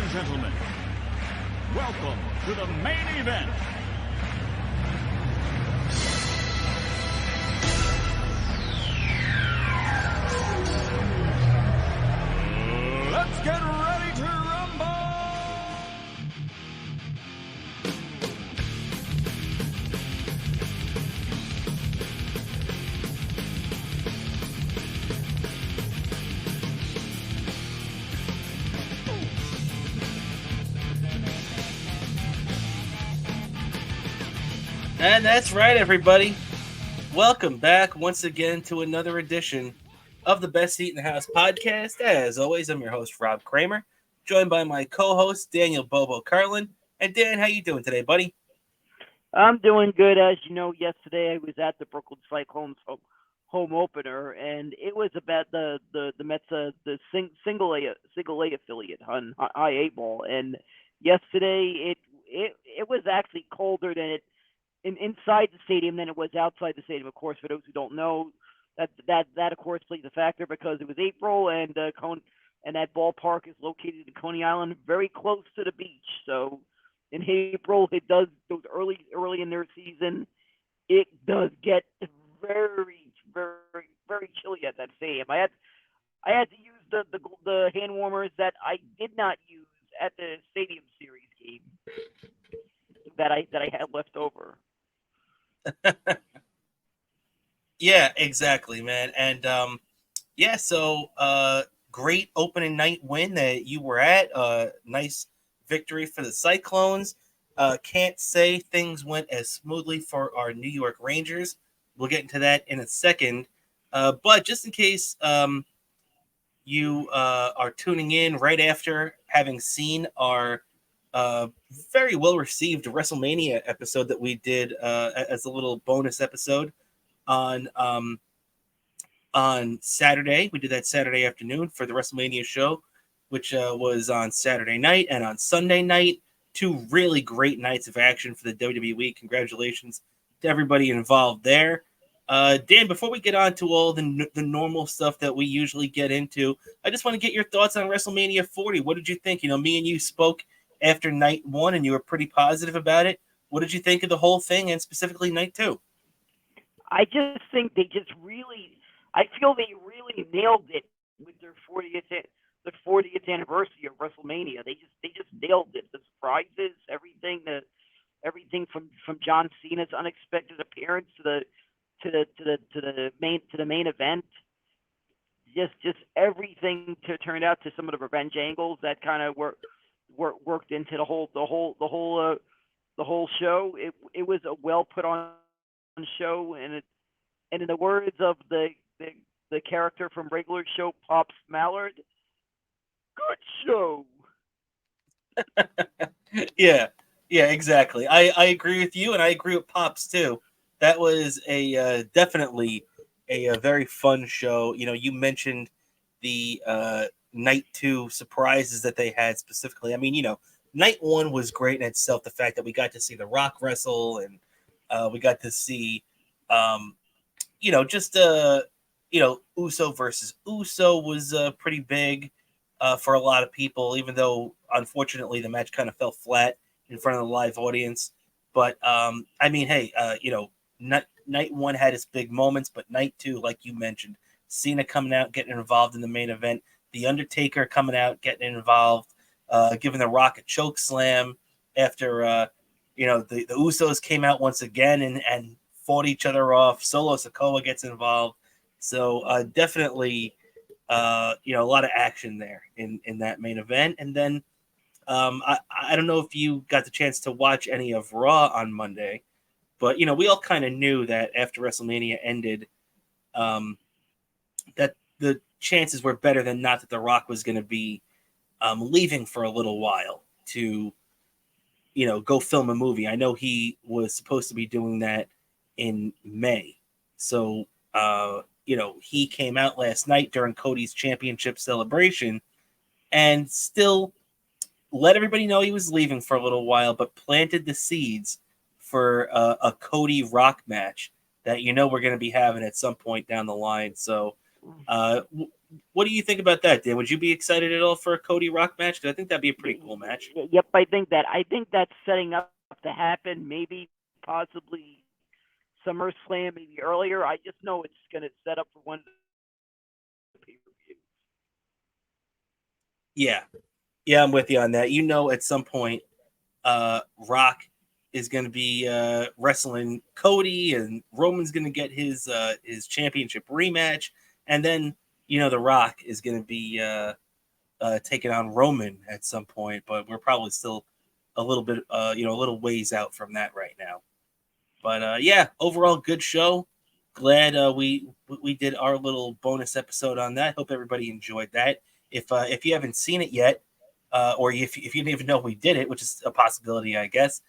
and gentlemen, welcome to the main event. Let's get ready to rumble! And that's right, everybody. Welcome back once again to another edition of the Best Seat in the House podcast. As always, I'm your host, Rob Cramer, joined by my co-host, Daniel Bobo Carlin. And Dan, how you doing today, buddy? I'm doing good. As you know, yesterday I was at the Brooklyn Cyclones home opener, and it was about the Mets, the single A affiliate on high eight ball. And yesterday it was actually colder than it inside the stadium than it was outside the stadium. Of course, for those who don't know, that of course plays a factor because it was April and and that ballpark is located in Coney Island, very close to the beach. So in April, it does those early in their season. It does get very, very, very chilly at that stadium. I had to use the hand warmers that I did not use at the Stadium Series game that I had left over. Yeah, exactly, man. And so great opening night win that you were at. Nice victory for the Cyclones. Can't say things went as smoothly for our New York Rangers. We'll get into that in a second. But just in case you are tuning in right after having seen our very well received Wrestlemania episode that we did as a little bonus episode on Saturday. We did that Saturday afternoon for the Wrestlemania show, which was on Saturday night and on Sunday night. Two really great nights of action for the WWE. Congratulations to everybody involved there. Dan, before we get on to all the normal stuff that we usually get into, I just want to get your thoughts on WrestleMania 40. What did you think? You know, me and you spoke after night one, and you were pretty positive about it. What did you think of the whole thing, and specifically night two? I just think I feel they really nailed it with their 40th anniversary of WrestleMania. They just nailed it. The surprises, everything from John Cena's unexpected appearance to the main event. Just everything turned out to some of the revenge angles that kind of worked into the whole show. It was a well put on show, and in the words of the character from regular show, Pops Mallard, good show. Yeah, exactly. I agree with you, and I agree with Pops too. That was a definitely a very fun show. You know, you mentioned the night two surprises that they had specifically. I mean, you know, night one was great in itself. The fact that we got to see The Rock wrestle, and we got to see, Uso versus Uso was pretty big for a lot of people, even though, unfortunately, the match kind of fell flat in front of the live audience. But, I mean, hey, night one had its big moments, but night two, like you mentioned, Cena coming out, getting involved in the main event, The Undertaker coming out, getting involved, giving The Rock a choke slam after, the Usos came out once again and fought each other off. Solo Sikoa gets involved. So definitely, a lot of action there in that main event. And then I don't know if you got the chance to watch any of Raw on Monday, but, we all kind of knew that after WrestleMania ended, that the chances were better than not that The Rock was going to be leaving for a little while to, go film a movie. I know he was supposed to be doing that in May. So, he came out last night during Cody's championship celebration and still let everybody know he was leaving for a little while, but planted the seeds for a Cody Rock match that we're going to be having at some point down the line. So what do you think about that, Dan? Would you be excited at all for a Cody Rock match? Because I think that'd be a pretty cool match. Yep, I think that's setting up to happen. Maybe, possibly, SummerSlam, maybe earlier. I just know it's going to set up for one of the pay-per-views. Yeah, I'm with you on that. At some point, Rock is going to be wrestling Cody, and Roman's going to get his championship rematch, and then The Rock is going to be taking on Roman at some point. But we're probably still a little bit, a little ways out from that right now. But yeah, overall good show. Glad we did our little bonus episode on that. Hope everybody enjoyed that. If you haven't seen it yet, or if you didn't even know we did it, which is a possibility, I guess,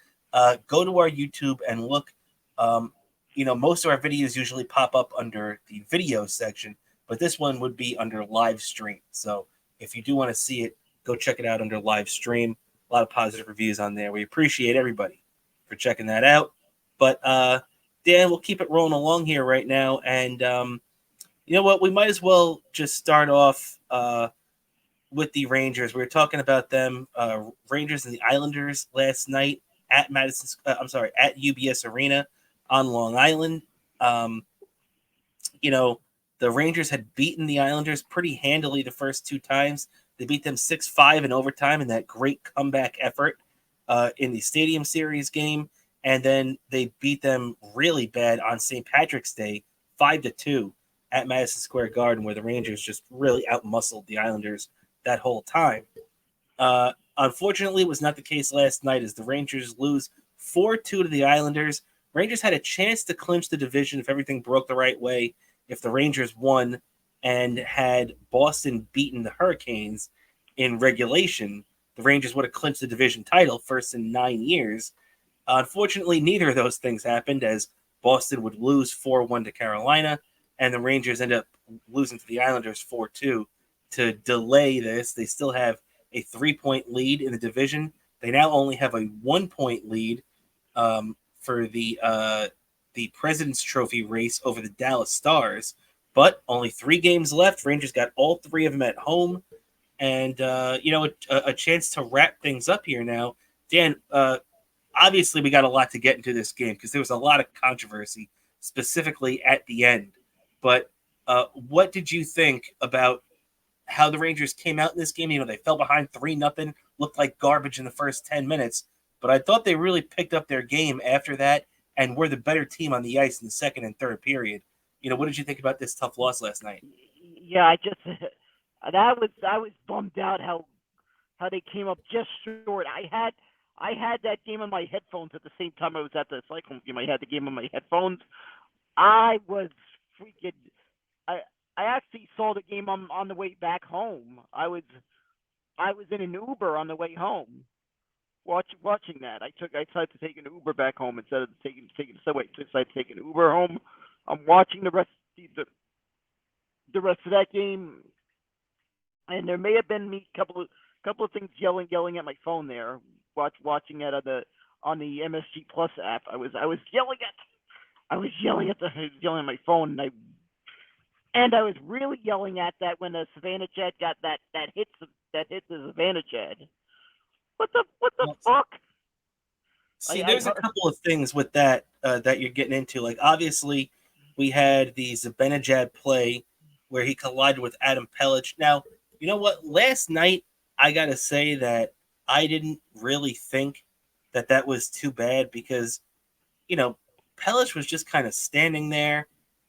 go to our YouTube and look. Most of our videos usually pop up under the video section, but this one would be under live stream. So if you do want to see it, go check it out under live stream. A lot of positive reviews on there. We appreciate everybody for checking that out. But Dan, we'll keep it rolling along here right now. And you know what? We might as well just start off with the Rangers. We were talking about them, Rangers and the Islanders last night at at UBS Arena on Long Island. The Rangers had beaten the Islanders pretty handily the first two times. They beat them 6-5 in overtime in that great comeback effort in the Stadium Series game. And then they beat them really bad on St. Patrick's Day, 5-2 at Madison Square Garden, where the Rangers just really outmuscled the Islanders that whole time. Unfortunately, it was not the case last night as the Rangers lose 4-2 to the Islanders. Rangers had a chance to clinch the division if everything broke the right way. If the Rangers won and had Boston beaten the Hurricanes in regulation, the Rangers would have clinched the division title first in 9 years. Unfortunately, neither of those things happened as Boston would lose 4-1 to Carolina, and the Rangers end up losing to the Islanders 4-2 to delay this. They still have a 3-point lead in the division. They now only have a 1-point lead for the President's Trophy race over the Dallas Stars, but only 3 games left. Rangers got all 3 of them at home, and a chance to wrap things up here now. Dan, obviously, we got a lot to get into this game because there was a lot of controversy, specifically at the end. But what did you think about how the Rangers came out in this game? They fell behind 3-0, looked like garbage in the first 10 minutes. But I thought they really picked up their game after that and were the better team on the ice in the second and third period. What did you think about this tough loss last night? Yeah, I was bummed out how they came up just short. I had that game on my headphones at the same time I was at the Cyclone game. I had the game on my headphones. I was freaking. I actually saw the game on the way back home. I was in an Uber on the way home, watching that. I decided to take an Uber back home instead of taking the subway. I decided to take an Uber home. I'm watching the rest of that game, and there may have been me couple of things yelling at my phone there. Watching it on the MSG Plus app, I was yelling at my phone, and I was really yelling at that when the Savannah Jet got that hit the Savannah Jet. What the fuck? See, there's a couple of things with that that you're getting into. Like, obviously, we had the Zibanejad play where he collided with Adam Pelech. Now, you know what? Last night, I got to say that I didn't really think that was too bad because, Pelech was just kind of standing there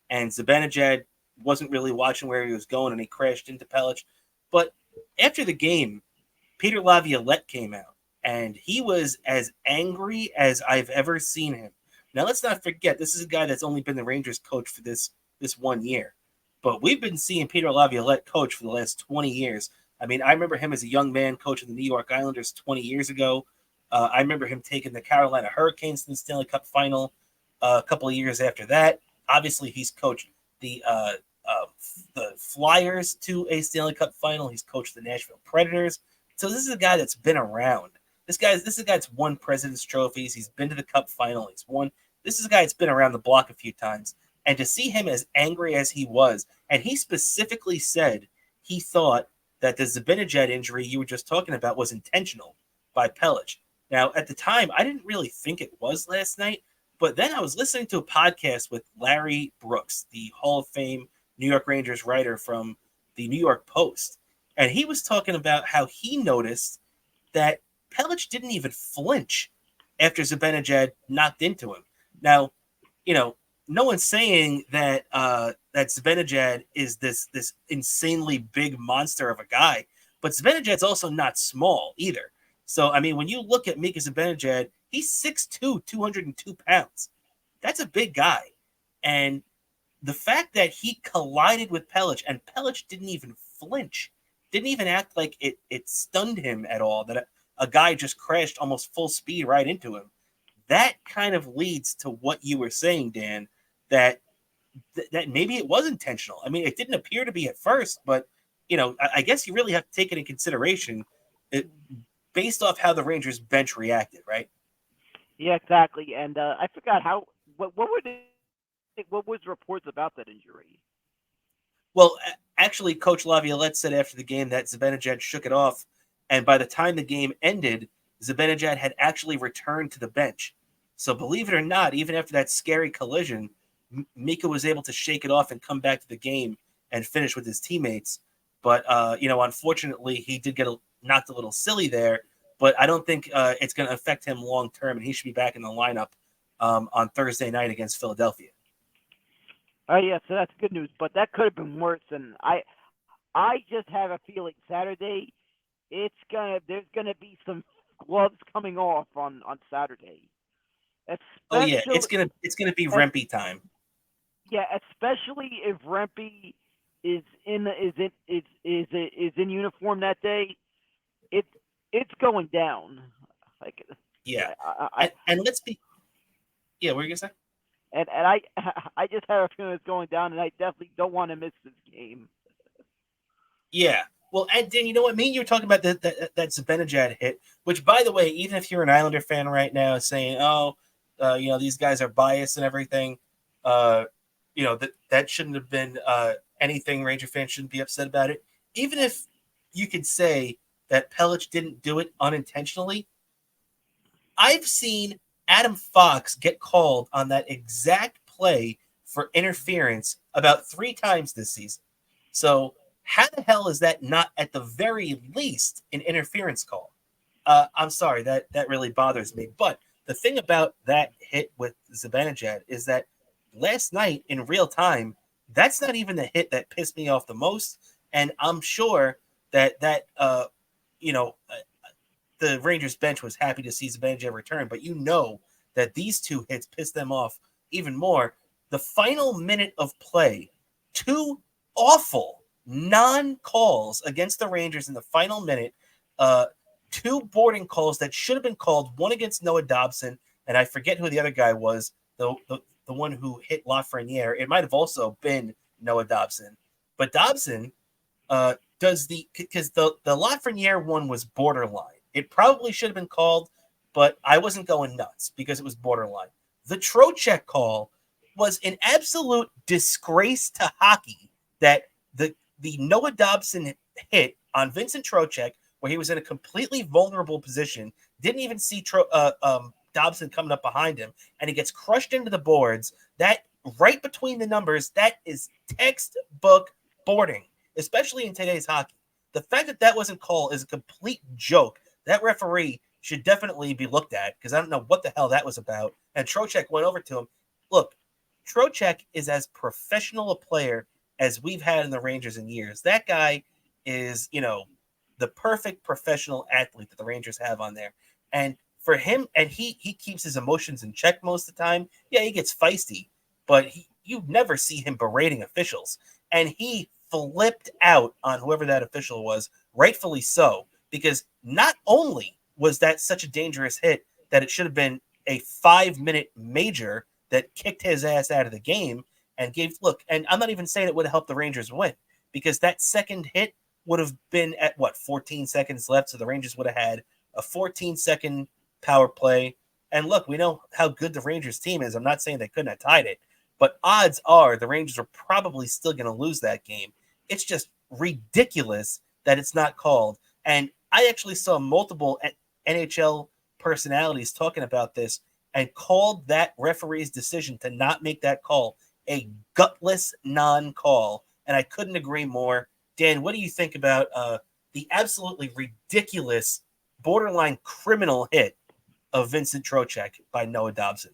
and Zibanejad wasn't really watching where he was going and he crashed into Pelech. But after the game, Peter Laviolette came out and he was as angry as I've ever seen him. Now, let's not forget, this is a guy that's only been the Rangers coach for this 1 year. But we've been seeing Peter Laviolette coach for the last 20 years. I mean, I remember him as a young man coaching the New York Islanders 20 years ago. I remember him taking the Carolina Hurricanes to the Stanley Cup final a couple of years after that. Obviously, he's coached the Flyers to a Stanley Cup final. He's coached the Nashville Predators. So this is a guy that's been around. This is a guy that's won President's trophies. He's been to the Cup final. He's won. This is a guy that's been around the block a few times. And to see him as angry as he was, and he specifically said he thought that the Zibanejad injury you were just talking about was intentional by Pelech. Now, at the time, I didn't really think it was last night, but then I was listening to a podcast with Larry Brooks, the Hall of Fame New York Rangers writer from the New York Post, and he was talking about how he noticed that Pelech didn't even flinch after Zibanejad knocked into him. Now, no one's saying that that Zibanejad is this insanely big monster of a guy, but Zibanejad's also not small either. So, I mean, when you look at Mika Zibanejad, he's 6'2", 202 pounds. That's a big guy. And the fact that he collided with Pelech and Pelech didn't even flinch, didn't even act like it stunned him at all, that a guy just crashed almost full speed right into him. That kind of leads to what you were saying, Dan, that maybe it was intentional. I mean, it didn't appear to be at first, but, I guess you really have to take it in consideration based off how the Rangers bench reacted, right? Yeah, exactly. And I forgot what was reports about that injury? Well, actually, Coach Laviolette said after the game that Zibanejad shook it off, and by the time the game ended, Zibanejad had actually returned to the bench. So believe it or not, even after that scary collision, Mika was able to shake it off and come back to the game and finish with his teammates. But, unfortunately, he did get knocked a little silly there, but I don't think it's going to affect him long term, and he should be back in the lineup on Thursday night against Philadelphia. Oh, yeah, so that's good news, but that could have been worse. And I just have a feeling Saturday there's gonna be some gloves coming off on Saturday. Oh yeah, it's gonna be Rempe time. Yeah, especially if Rempe is in uniform that day. It's going down. Like yeah, and let's be. Yeah, what were you gonna say? And I just have a feeling it's going down, and I definitely don't want to miss this game. Yeah. Well, and Dan, you know what? Me and you were talking about that Zibanejad hit, which, by the way, even if you're an Islander fan right now saying, these guys are biased and everything, that shouldn't have been anything. Ranger fans shouldn't be upset about it. Even if you could say that Pelech didn't do it unintentionally, I've seen Adam Fox get called on that exact play for interference about 3 times this season. So how the hell is that not at the very least an interference call? I'm sorry, that really bothers me. But the thing about that hit with Zibanejad is that last night in real time, that's not even the hit that pissed me off the most. And I'm sure that the Rangers bench was happy to see Zibanejad return, but that these 2 hits pissed them off even more. The final minute of play, 2 awful non-calls against the Rangers in the final minute, 2 boarding calls that should have been called, one against Noah Dobson, and I forget who the other guy was, the one who hit Lafreniere. It might have also been Noah Dobson. But Dobson because the Lafreniere one was borderline. It probably should have been called, but I wasn't going nuts because it was borderline. The Trocheck call was an absolute disgrace to hockey that the Noah Dobson hit on Vincent Trocheck, where he was in a completely vulnerable position, didn't even see Dobson coming up behind him, and he gets crushed into the boards. That right between the numbers, that is textbook boarding, especially in today's hockey. The fact that wasn't called is a complete joke. That referee should definitely be looked at because I don't know what the hell that was about. And Trocheck went over to him. Look, Trocheck is as professional a player as we've had in the Rangers in years. That guy is, the perfect professional athlete that the Rangers have on there. And for him, and he keeps his emotions in check most of the time. Yeah, he gets feisty, but you never see him berating officials. And he flipped out on whoever that official was, rightfully so, because not only was that such a dangerous hit that it should have been a 5-minute major that kicked his ass out of the game and and I'm not even saying it would have helped the Rangers win, because that second hit would have been at 14 seconds left, so the Rangers would have had a 14-second power play. And look, we know how good the Rangers team is. I'm not saying they couldn't have tied it, but odds are the Rangers are probably still going to lose that game. It's just ridiculous that it's not called. And I actually saw multiple NHL personalities talking about this and called that referee's decision to not make that call a gutless non-call. And I couldn't agree more. Dan, what do you think about the absolutely ridiculous, borderline criminal hit of Vincent Trocheck by Noah Dobson?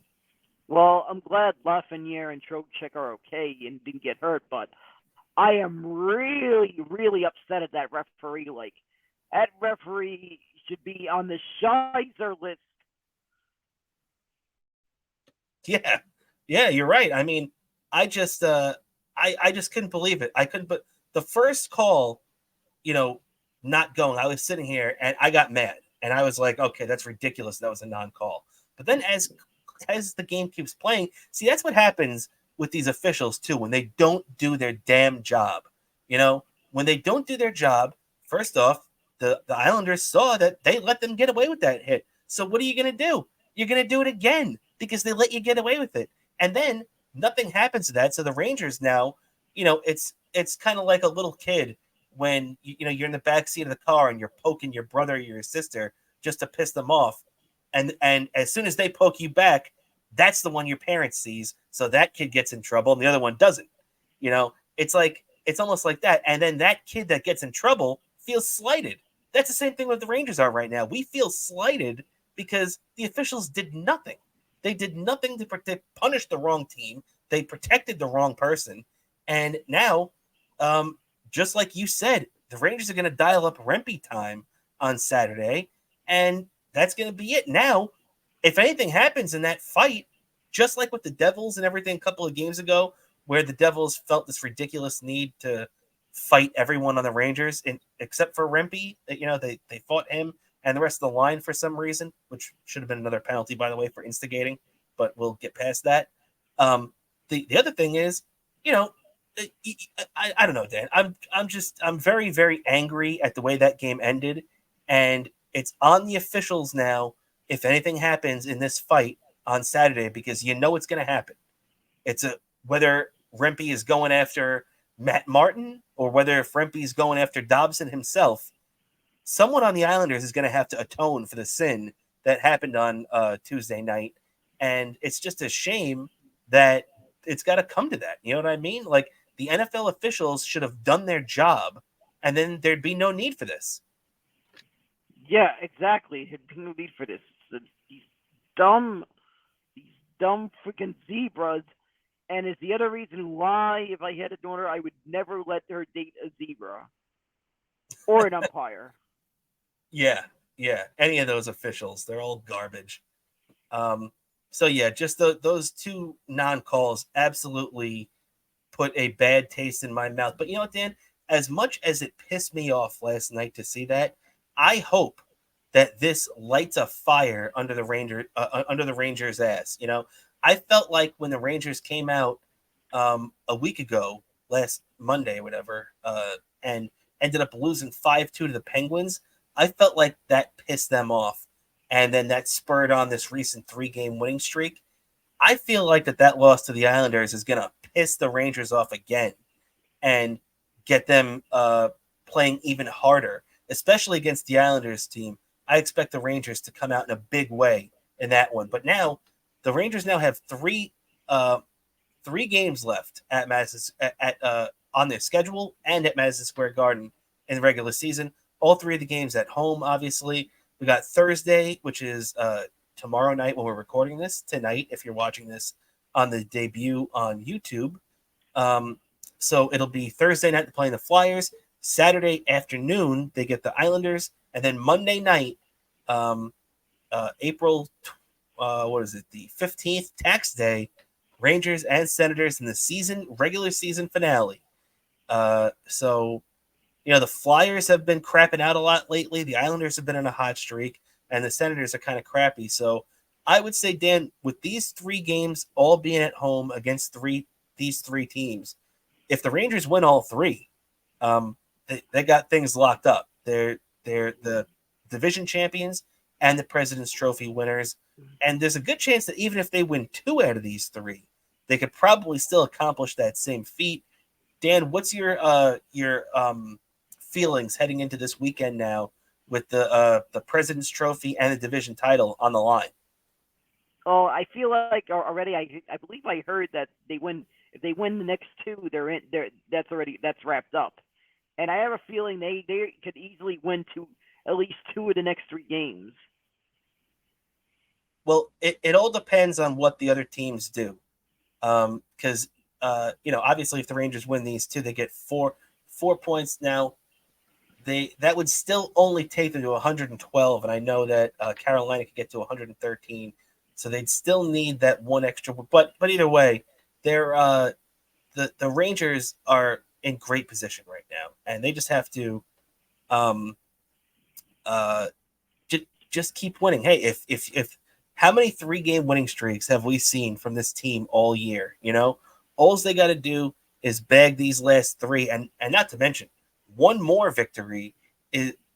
Well, I'm glad Lafreniere and Trocheck are okay and didn't get hurt, but I am really, really upset at that referee. Like, that referee should be on the Shizer list. Yeah, you're right. I mean, I just couldn't believe it. I couldn't. But the first call, not going. I was sitting here and I got mad, and I was like, okay, that's ridiculous. That was a non-call. But then as the game keeps playing, see, that's what happens with these officials too when they don't do their damn job. When they don't do their job, first off, the Islanders saw that they let them get away with that hit. So what are you going to do? You're going to do it again because they let you get away with it. And then nothing happens to that. So the Rangers now, it's kind of like a little kid when you're in the back seat of the car and you're poking your brother or your sister just to piss them off. And as soon as they poke you back, that's the one your parent sees. So that kid gets in trouble and the other one doesn't. It's almost like that. And then that kid that gets in trouble feels slighted. That's the same thing with the Rangers are right now. We feel slighted because the officials did nothing. They did nothing to punish the wrong team. They protected the wrong person. And now, just like you said, the Rangers are going to dial up Rempe time on Saturday, and that's going to be it. Now, if anything happens in that fight, just like with the Devils and everything a couple of games ago, where the Devils felt this ridiculous need to fight everyone on the Rangers, except for Rempe, they fought him and the rest of the line for some reason, which should have been another penalty, by the way, for instigating, but we'll get past that. The other thing is, I don't know, Dan. I'm very, very angry at the way that game ended, and it's on the officials now if anything happens in this fight on Saturday, because it's going to happen. It's whether Rempe is going after Matt Martin or whether if Rempe is going after Dobson himself, someone on the Islanders is going to have to atone for the sin that happened on Tuesday night, and it's just a shame that it's got to come to that. You know what I mean? Like, the NFL officials should have done their job, and then there'd be no need for this. Yeah, exactly. There'd be no need for this. These dumb freaking zebras. And it's the other reason why, if I had a daughter, I would never let her date a zebra or an umpire. Yeah. Any of those officials, they're all garbage. So yeah, just those two non-calls absolutely put a bad taste in my mouth. But you know what, Dan? As much as it pissed me off last night to see that, I hope that this lights a fire under the Rangers' ass. I felt like when the Rangers came out a week ago, last Monday or whatever, and ended up losing 5-2 to the Penguins, I felt like that pissed them off. And then that spurred on this recent 3-game winning streak. I feel like that loss to the Islanders is going to piss the Rangers off again and get them playing even harder, especially against the Islanders team. I expect the Rangers to come out in a big way in that one. But now, the Rangers now have three games left at Madison on their schedule and at Madison Square Garden in the regular season. All three of the games at home, obviously. We got Thursday, which is tomorrow night when we're recording this. Tonight, if you're watching this on the debut on YouTube. So it'll be Thursday night playing the Flyers. Saturday afternoon, they get the Islanders. And then Monday night, April the 15th, tax day, Rangers and Senators in the regular season finale. So the Flyers have been crapping out a lot lately. The Islanders have been on a hot streak, and the Senators are kind of crappy. So I would say, Dan, with these 3 games all being at home against these three teams, if the Rangers win all 3, they got things locked up. They're the division champions and the President's Trophy winners. And there's a good chance that even if they win 2 out of these 3, they could probably still accomplish that same feat. Dan, what's your feelings heading into this weekend now with the President's Trophy and the division title on the line? Oh, I feel like already. I believe I heard that they win. If they win the next two, they're in. That's wrapped up. And I have a feeling they could easily win at least two of the next three games. Well, it all depends on what the other teams do, because obviously if the Rangers win these two, they get four points. Now that would still only take them to 112, and I know that Carolina could get to 113, so they'd still need that one extra. But either way, they're the Rangers are in great position right now, and they just have to just keep winning. Hey, if how many 3-game winning streaks have we seen from this team all year? All they got to do is bag these last 3, and not to mention, one more victory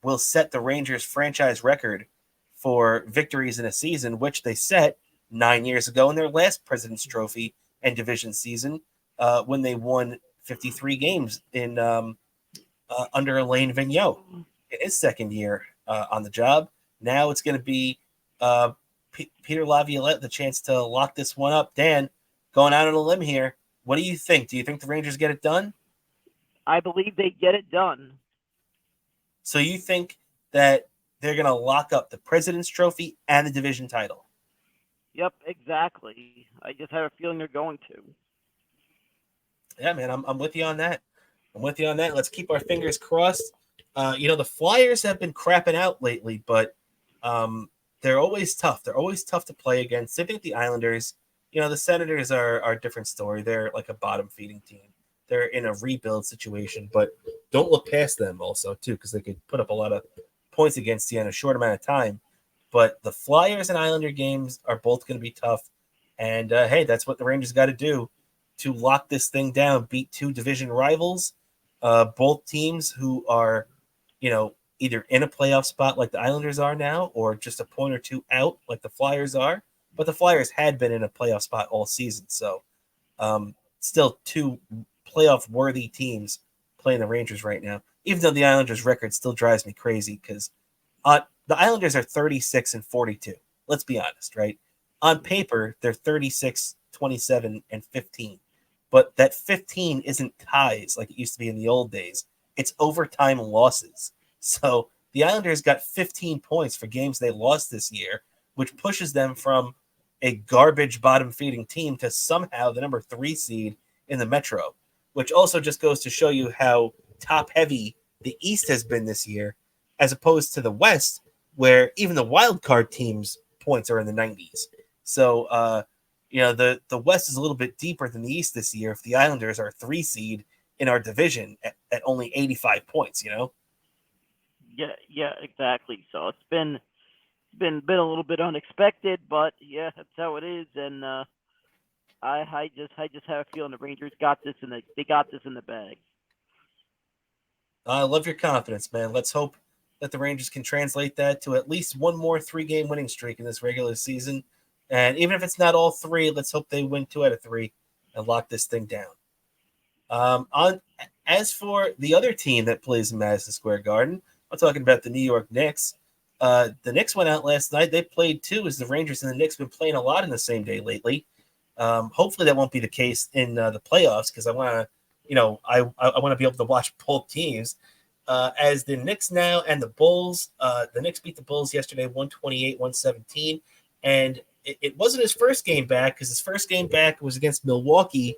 will set the Rangers franchise record for victories in a season, which they set 9 years ago in their last President's Trophy and division season, when they won 53 games in under Alain Vigneault in his second year on the job. Now it's going to be Peter Laviolette the chance to lock this one up. Dan, going out on a limb here, what do you think? Do you think the Rangers get it done? I believe they get it done. So you think that they're going to lock up the President's Trophy and the division title? Yep, exactly. I just have a feeling they're going to. Yeah, man, I'm with you on that. Let's keep our fingers crossed. The Flyers have been crapping out lately, but they're always tough. They're always tough to play against. I think the Islanders, the Senators are a different story. They're like a bottom-feeding team. They're in a rebuild situation, but don't look past them also, too, because they could put up a lot of points against you in a short amount of time. But the Flyers and Islander games are both going to be tough. And, hey, that's what the Rangers got to do to lock this thing down, beat 2 division rivals, both teams who are, either in a playoff spot like the Islanders are now or just a point or two out like the Flyers are. But the Flyers had been in a playoff spot all season. So still 2 playoff-worthy teams playing the Rangers right now, even though the Islanders' record still drives me crazy because the Islanders are 36-42. Let's be honest, right? On paper, they're 36, 27, and 15. But that 15 isn't ties like it used to be in the old days. It's overtime losses. So the Islanders got 15 points for games they lost this year, which pushes them from a garbage bottom-feeding team to somehow the number 3 seed in the Metro, which also just goes to show you how top-heavy the East has been this year, as opposed to the West, where even the wild card teams' points are in the 90s. So, the West is a little bit deeper than the East this year if the Islanders are 3 seed in our division at only 85 points, Yeah, exactly. So it's been a little bit unexpected, but yeah, that's how it is. And I just have a feeling the Rangers got this in the bag. I love your confidence, man. Let's hope that the Rangers can translate that to at least one more 3-game winning streak in this regular season. And even if it's not all 3, let's hope they win 2 out of 3 and lock this thing down. As for the other team that plays in Madison Square Garden, I'm talking about the New York Knicks. The Knicks went out last night. They played 2 as the Rangers and the Knicks have been playing a lot in the same day lately. Hopefully that won't be the case in the playoffs because I want to, I want to be able to watch both teams. As the Knicks now and the Bulls, the Knicks beat the Bulls yesterday 128-117, and it wasn't his first game back because his first game back was against Milwaukee,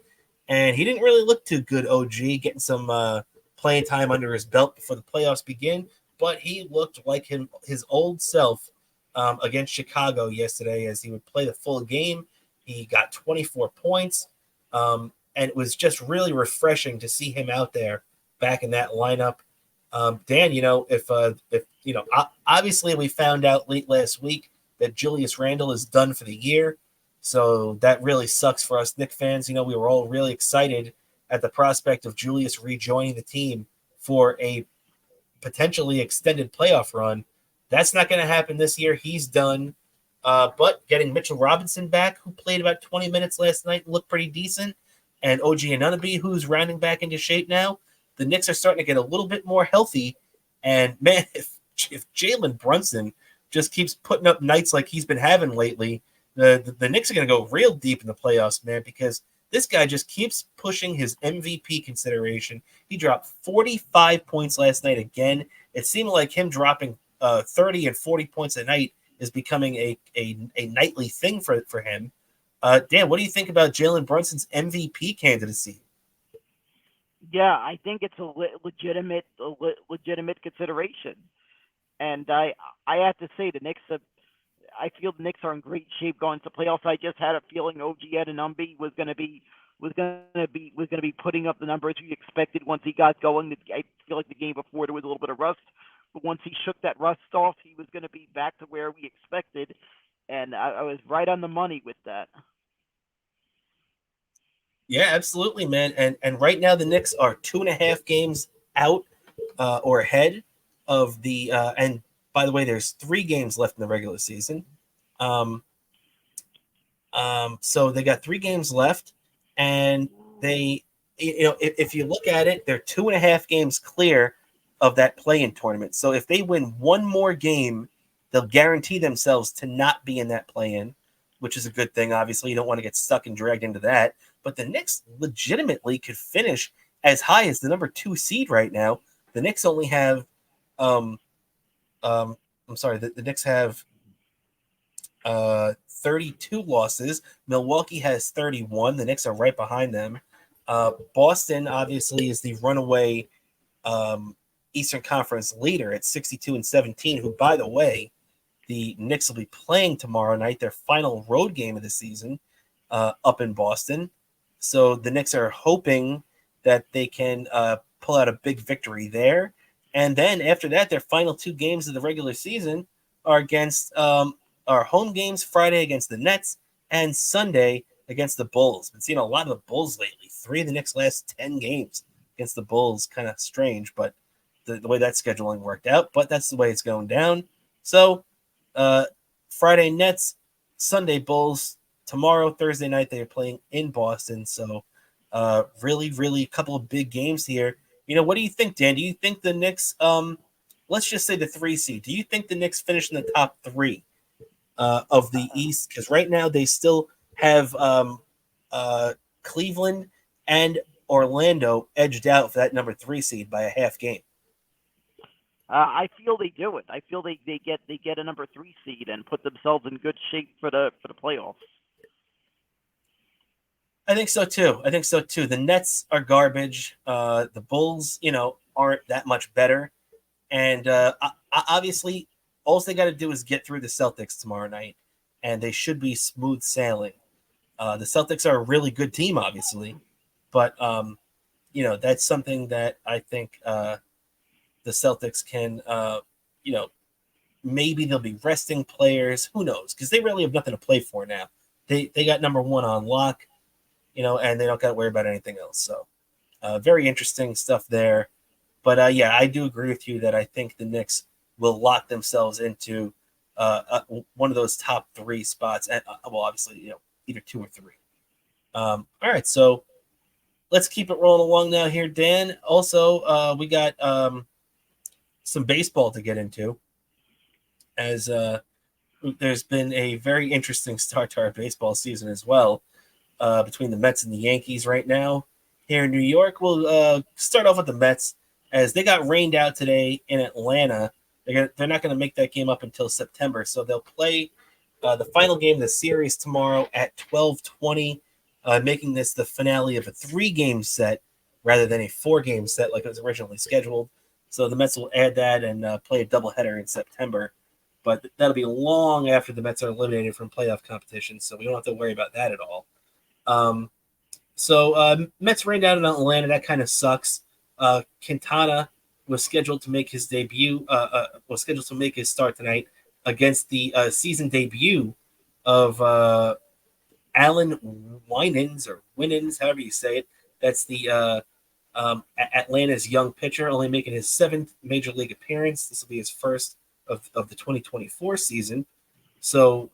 and he didn't really look too good, OG, getting some playing time under his belt before the playoffs begin, but he looked like his old self against Chicago yesterday as he would play the full game. He got 24 points, and it was just really refreshing to see him out there back in that lineup. Dan, if obviously we found out late last week that Julius Randle is done for the year, so that really sucks for us Knicks fans. We were all really excited at the prospect of Julius rejoining the team for a potentially extended playoff run. That's not going to happen this year. He's done. But getting Mitchell Robinson back, who played about 20 minutes last night, looked pretty decent. and OG Anunoby, who's rounding back into shape now, the Knicks are starting to get a little bit more healthy. And man, if Jalen Brunson just keeps putting up nights like he's been having lately, the Knicks are going to go real deep in the playoffs, man, because this guy just keeps pushing his MVP consideration. He dropped 45 points last night again. It seemed like him dropping 30 and 40 points a night is becoming a nightly thing for him. Dan, what do you think about Jalen Brunson's MVP candidacy? Yeah, I think it's a legitimate consideration, and I have to say the Knicks I feel the Knicks are in great shape going to playoffs. I just had a feeling OG Anunoby was going to be putting up the numbers we expected once he got going. I feel like the game before there was a little bit of rust, but once he shook that rust off, he was going to be back to where we expected, and I was right on the money with that. Yeah, absolutely, man. And right now the Knicks are 2.5 games out or ahead of the and by the way, there's 3 games left in the regular season. So they got 3 games left, and they, if you look at it, they're 2.5 games clear of that play-in tournament. So if they win one more game, they'll guarantee themselves to not be in that play-in, which is a good thing. Obviously, you don't want to get stuck and dragged into that. But the Knicks legitimately could finish as high as the number 2 seed right now. The Knicks only have, the Knicks have 32 losses. Milwaukee has 31. The Knicks are right behind them. Boston obviously is the runaway Eastern Conference leader at 62-17. Who, by the way, the Knicks will be playing tomorrow night, their final road game of the season, up in Boston. So the Knicks are hoping that they can pull out a big victory there. And then after that, their final 2 games of the regular season are against our home games, Friday against the Nets and Sunday against the Bulls. Been seeing a lot of the Bulls lately. 3 of the Knicks' last 10 games against the Bulls. Kind of strange, but the way that scheduling worked out. But that's the way it's going down. So Friday Nets, Sunday Bulls. Tomorrow, Thursday night, they are playing in Boston. So really, really a couple of big games here. What do you think, Dan? Do you think the Knicks, let's just say the 3 seed, do you think the Knicks finish in the top 3 of the East? Because right now they still have Cleveland and Orlando edged out for that number 3 seed by a half game. I feel they do it. I feel they get a number 3 seed and put themselves in good shape for the playoffs. I think so too. The Nets are garbage. The Bulls, aren't that much better. And obviously, all they got to do is get through the Celtics tomorrow night, and they should be smooth sailing. The Celtics are a really good team, obviously, but that's something that I think the Celtics can, maybe they'll be resting players. Who knows? Because they really have nothing to play for now. They got number 1 on lock. And they don't got to worry about anything else. So very interesting stuff there. But, I do agree with you that I think the Knicks will lock themselves into one of those top 3 spots. And, obviously, either 2 or 3. All right, so let's keep it rolling along now here, Dan. Also, we got some baseball to get into, as there's been a very interesting start to our baseball season as well. Between the Mets and the Yankees right now here in New York. We'll start off with the Mets, as they got rained out today in Atlanta. They're not going to make that game up until September, so they'll play the final game of the series tomorrow at 12:20, making this the finale of a 3-game set rather than a 4-game set like it was originally scheduled. So the Mets will add that and play a doubleheader in September, but that'll be long after the Mets are eliminated from playoff competition, so we don't have to worry about that at all. Mets rained out in Atlanta. That kind of sucks. Quintana was scheduled to make his debut. Was scheduled to make his start tonight against the season debut of Alan Winans, however you say it. That's the Atlanta's young pitcher, only making his 7th major league appearance. This will be his first of the 2024 season. So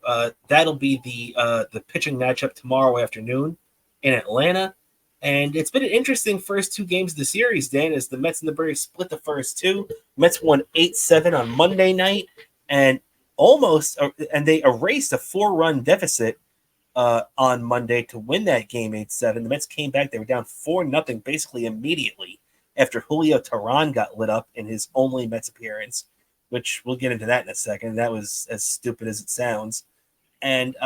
that'll be the pitching matchup tomorrow afternoon in Atlanta. And it's been an interesting first two games of the series, Dan, as the Mets and the Braves split the first two. Mets won 8-7 on Monday night, and they erased a 4-run deficit on Monday to win that game 8-7. The Mets came back. They were down 4-0 basically immediately after Julio Teheran got lit up in his only Mets appearance, which we'll get into that in a second. That was as stupid as it sounds. And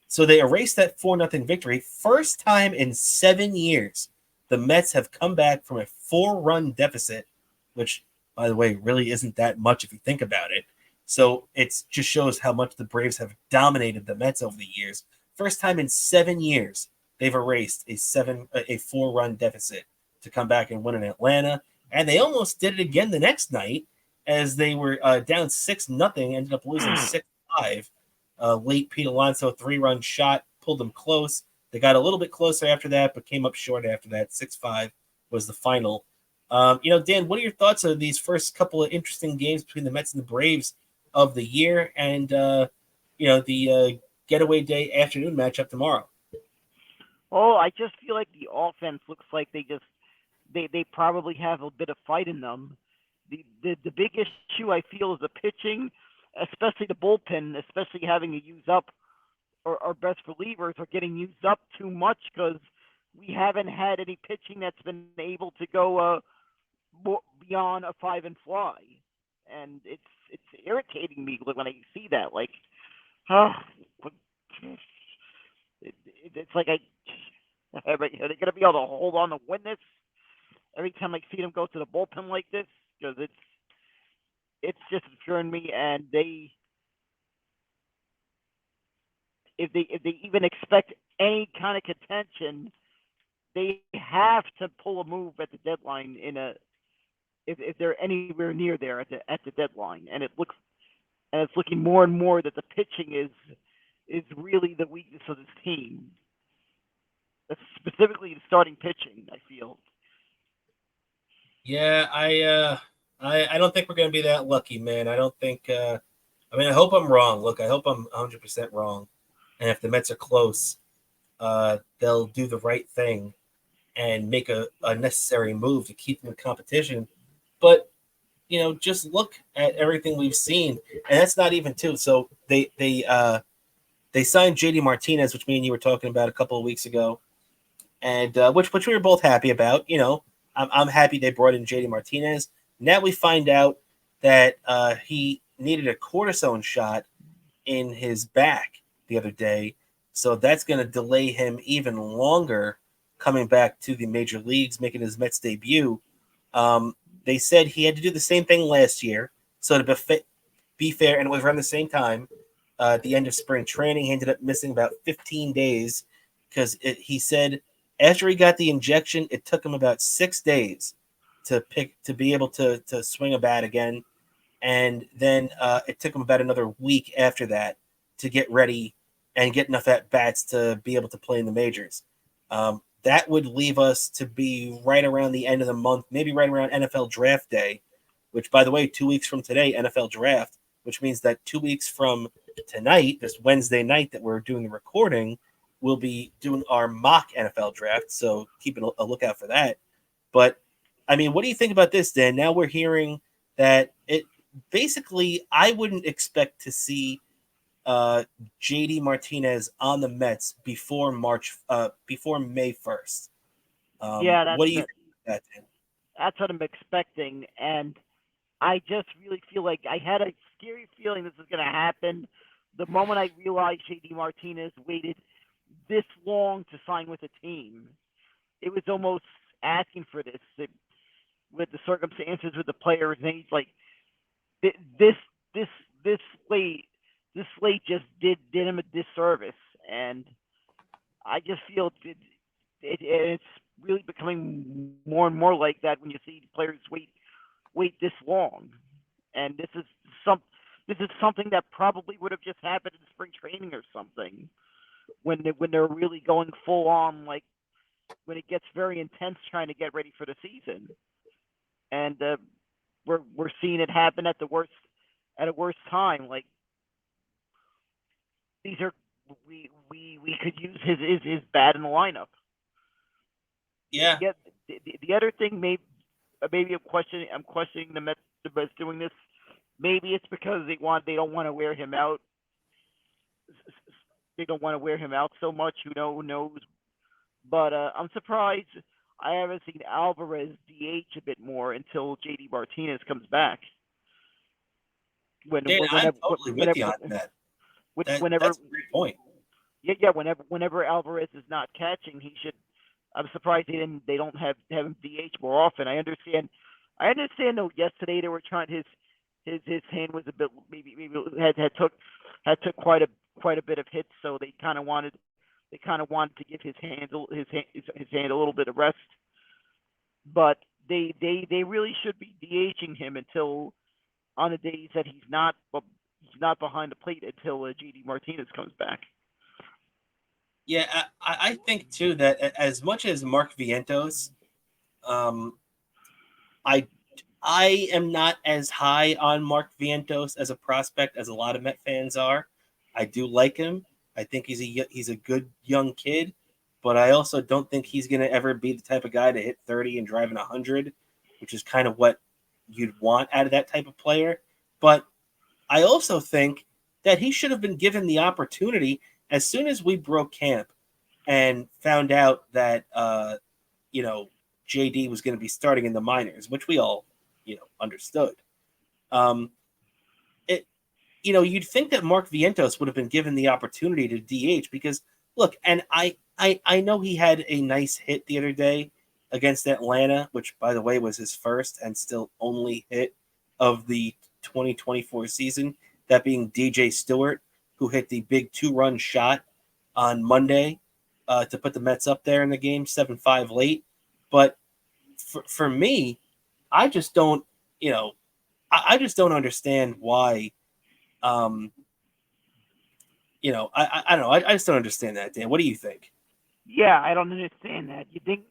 so they erased that 4-0 victory. First time in 7 years, the Mets have come back from a 4-run deficit, which, by the way, really isn't that much if you think about it. So it just shows how much the Braves have dominated the Mets over the years. First time in 7 years, they've erased a 4-run deficit to come back and win in Atlanta. And they almost did it again the next night as they were down 6-0, ended up losing 6-5. Late Pete Alonso 3-run shot pulled them close. They got a little bit closer after that, but came up short after that. 6-5 was the final. Dan, what are your thoughts on these first couple of interesting games between the Mets and the Braves of the year, and the getaway day afternoon matchup tomorrow? Oh, I just feel like the offense looks like they probably have a bit of fight in them. The big issue I feel is the pitching, especially the bullpen, especially having to use up our best relievers are getting used up too much because we haven't had any pitching that's been able to go beyond a 5 and fly, and it's irritating me when I see that. Like, it's like are they gonna be able to hold on to win this? Every time I see them go to the bullpen like this, because it's just infuriating me, and if they even expect any kind of contention, they have to pull a move at the deadline if they're anywhere near there at the deadline, and it's looking more and more that the pitching is really the weakness of this team. Specifically the starting pitching, I feel. Yeah, I don't think we're going to be that lucky, man. I don't think. I hope I'm wrong. Look, I hope I'm 100% wrong. And if the Mets are close, they'll do the right thing and make a necessary move to keep them in competition. But just look at everything we've seen, and that's not even two. So they signed JD Martinez, which me and you were talking about a couple of weeks ago, and which we were both happy about. I'm happy they brought in JD Martinez. Now we find out that he needed a cortisone shot in his back the other day, so that's going to delay him even longer coming back to the major leagues, making his Mets debut. They said he had to do the same thing last year, so to be fair, and it was around the same time, the end of spring training. He ended up missing about 15 days because he said after he got the injection, it took him about 6 days to be able to swing a bat again, and then it took him about another week after that to get ready and get enough at bats to be able to play in the majors. That would leave us to be right around the end of the month, maybe right around NFL Draft Day, which, by the way, 2 weeks from today, NFL Draft, which means that 2 weeks from tonight, this Wednesday night that we're doing the recording, we'll be doing our mock NFL Draft, so keep a lookout for that. But, what do you think about this, Dan? Now we're hearing that it basically, I wouldn't expect to see JD Martinez on the Mets before May 1st. Yeah, what do you think about that, Dan? that's what I'm expecting, and I just really feel like I had a scary feeling this was going to happen. The moment I realized JD Martinez waited this long to sign with a team, it was almost asking for this with the circumstances with the players. And he's like, this slate just did him a disservice, and I just feel it's really becoming more and more like that when you see players wait this long, and this is something that probably would have just happened in spring training or something when they're really going full on, like when it gets very intense trying to get ready for the season, and we're seeing it happen at a worst time. Like these are we could use his bat in the lineup. Yeah. The other thing, maybe I'm questioning the Mets doing this. Maybe it's because they don't want to wear him out. They don't want to wear him out so much. Who knows? But I'm surprised I haven't seen Alvarez DH a bit more until JD Martinez comes back. Dan, I'm totally with you on that. Whenever That's a great point. yeah, whenever Alvarez is not catching, he should. I'm surprised they don't have him DH more often. I understand though. Yesterday they were trying his hand was a bit maybe had took quite a bit of hits, so they kind of wanted to give his hand a little bit of rest. But they really should be DHing him until on the days that he's not behind the plate until JD Martinez comes back. Yeah, I think too that as much as Mark Vientos, I I am not as high on Mark Vientos as a prospect as a lot of Met fans are. I do like him. I think he's a good young kid, but I also don't think he's going to ever be the type of guy to hit 30 and drive in 100, which is kind of what you'd want out of that type of player. But I also think that he should have been given the opportunity as soon as we broke camp and found out that JD was going to be starting in the minors, which we all understood. Um, you'd think that Mark Vientos would have been given the opportunity to DH because look, and I know he had a nice hit the other day against Atlanta, which by the way was his first and still only hit of the 2024 season, that being DJ Stewart, who hit the big 2-run shot on Monday to put the Mets up there in the game 7-5 late. But for me, I just don't, I just don't understand why. I don't know. I just don't understand that, Dan. What do you think? Yeah, I don't understand that. You think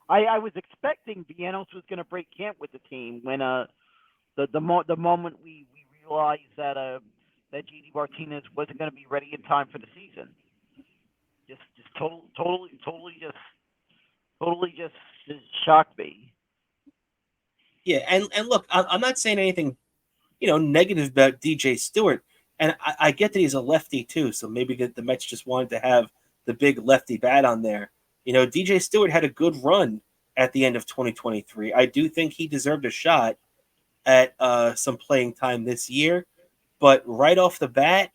I was expecting Vientos was going to break camp with the team when the moment we realized that JD Martinez wasn't going to be ready in time for the season. Totally just shocked me. Yeah, and look, I'm not saying anything, negative about DJ Stewart, and I get that he's a lefty too, so maybe the Mets just wanted to have the big lefty bat on there. DJ Stewart had a good run at the end of 2023. I do think he deserved a shot at some playing time this year, but right off the bat,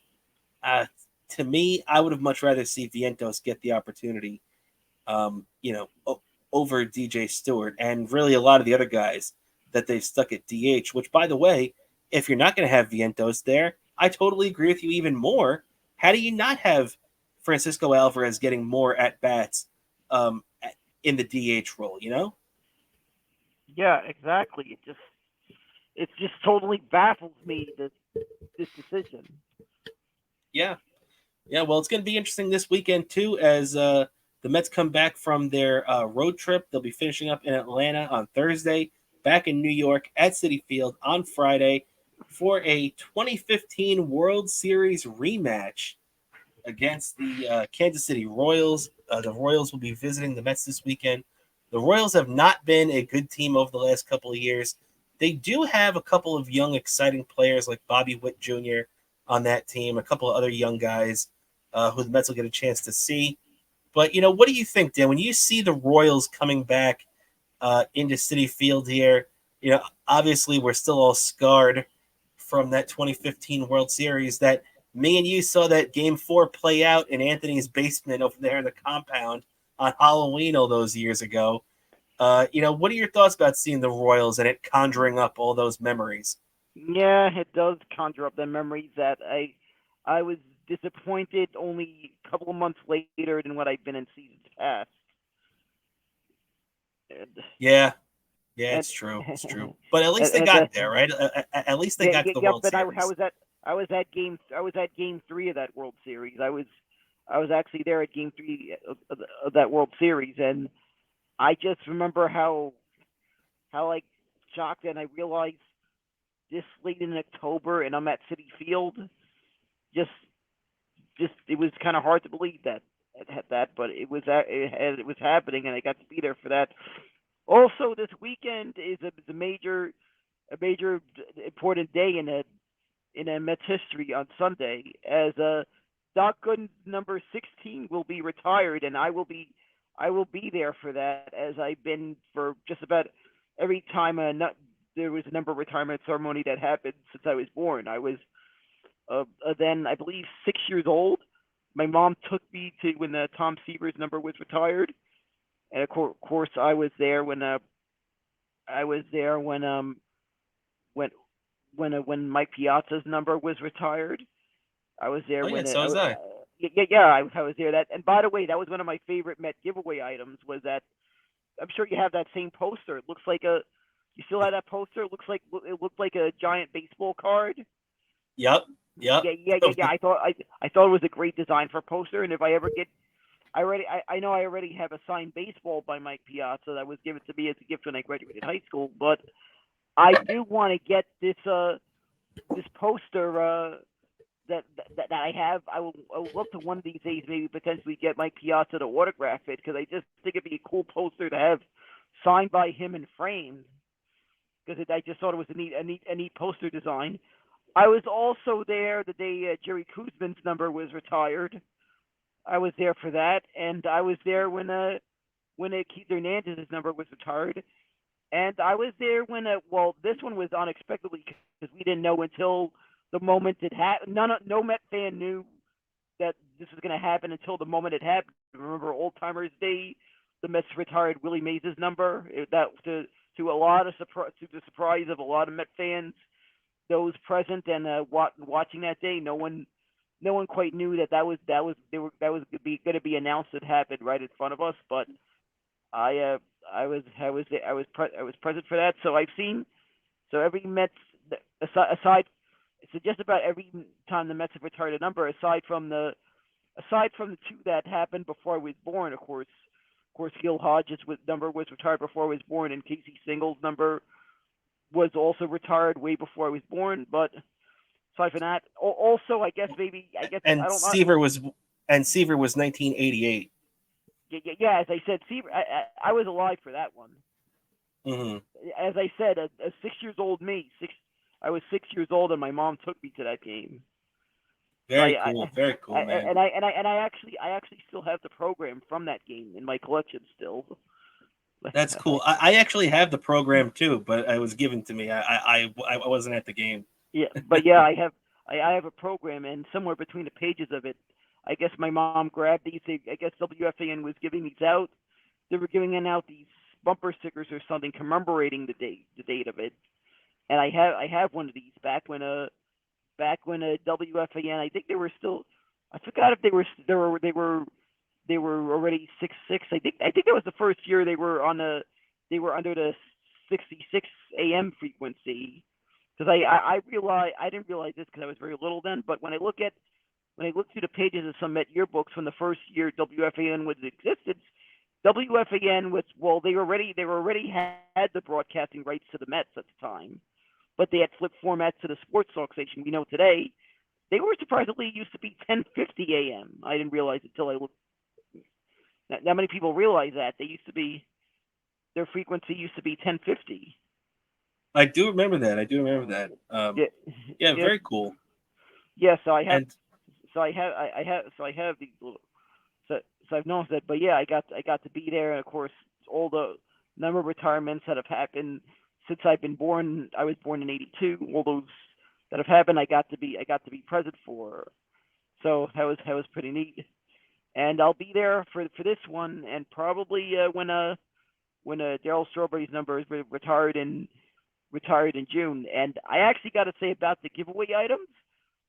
to me, I would have much rather see Vientos get the opportunity, over DJ Stewart and really a lot of the other guys that they've stuck at DH, which, by the way, if you're not going to have Vientos there, I totally agree with you even more. How do you not have Francisco Alvarez getting more at-bats in the DH role, Yeah, exactly. It just totally baffles me this decision. Yeah. Yeah, well, it's going to be interesting this weekend, too, as the Mets come back from their road trip. They'll be finishing up in Atlanta on Thursday, back in New York at Citi Field on Friday for a 2015 World Series rematch against the Kansas City Royals. The Royals will be visiting the Mets this weekend. The Royals have not been a good team over the last couple of years. They do have a couple of young, exciting players like Bobby Witt Jr. on that team, a couple of other young guys who the Mets will get a chance to see. But, what do you think, Dan? When you see the Royals coming back into Citi Field here, obviously we're still all scarred from that 2015 World Series that me and you saw that Game 4 play out in Anthony's basement over there in the compound on Halloween all those years ago. What are your thoughts about seeing the Royals and it conjuring up all those memories? Yeah, it does conjure up the memories that I was disappointed only a couple of months later than what I've been in seasons past. Yeah, it's true. It's true. But at least they got there, right? At least they got to the World Series. I was at game 3 of that World Series. I was actually there at game 3 of that World Series, and I just remember how like shocked, and I realized this late in October, and I'm at Citi Field. Just it was kind of hard to believe that that, but it was happening, and I got to be there for that. Also, this weekend is a major important day in a Mets history on Sunday, as Doc Gooden's number 16 will be retired, and I will be there for that, as I've been for just about every time there was a number retirement ceremony that happened since I was born. I was then, I believe, 6 years old. My mom took me to when Tom Seaver's number was retired, and of course I was there when Mike Piazza's number was retired. I was there when so was I. I was there. That, and by the way, that was one of my favorite Met giveaway items. Was that, I'm sure you have that same poster. It looks like you still have that poster? It looked like a giant baseball card. Yep. Yeah. I thought it was a great design for a poster, and if I ever get, I know I already have a signed baseball by Mike Piazza that was given to me as a gift when I graduated high school, but I do want to get this poster that I have. I will look to one of these days maybe potentially get Mike Piazza to autograph it, because I just think it'd be a cool poster to have signed by him and framed, because I just thought it was a neat poster design. I was also there the day Jerry Kuzman's number was retired. I was there for that, and I was there when Keith Hernandez's number was retired, and I was there when this one was unexpectedly, because we didn't know until the moment it happened. No Met fan knew that this was going to happen until the moment it happened. Remember Old Timers Day, the Mets retired Willie Mays' number. That to the surprise of a lot of Met fans, those present and watching that day, no one quite knew that was going to be announced. It happened right in front of us, but I was present for that. So I've seen every Mets aside. So just about every time the Mets have retired a number, aside from the two that happened before I was born, of course, Gil Hodges' number was retired before I was born, and Casey Single's number was also retired way before I was born. But aside from that, also I guess Seaver was 1988. Yeah, as I said, Seaver, I was alive for that one. Mm-hmm. As I said, a 6 years old me, I was 6 years old, and my mom took me to that game. Very cool, man. And I actually still have the program from that game in my collection still. That's cool. I actually have the program too, but it was given to me. I wasn't at the game. Yeah, but yeah, I have a program, and somewhere between the pages of it, I guess my mom grabbed these. I guess WFAN was giving these out. They were giving out these bumper stickers or something commemorating the date of it. And I have one of these back when WFAN, I think they were still, I forgot if they were already 6.6. I think that was the first year they were under the 66 AM frequency. Because I didn't realize this because I was very little then, but when I look through the pages of some Met yearbooks from the first year WFAN was in existence, WFAN was, well, they already had the broadcasting rights to the Mets at the time, but they had flipped formats to the sports talk station we know today. They were surprisingly used to be 10:50 AM. I didn't realize it until I looked. Not many people realize that their frequency used to be 10:50. I do remember that. Yeah, very cool. Yeah, so I have these little. So I've noticed that, but yeah, I got to be there, and of course, all the number of retirements that have happened since I've been born. I was born in '82. All those that have happened, I got to be present for. So that was pretty neat. And I'll be there for this one, and probably when Darryl Strawberry's number is retired in June. And I actually got to say about the giveaway items,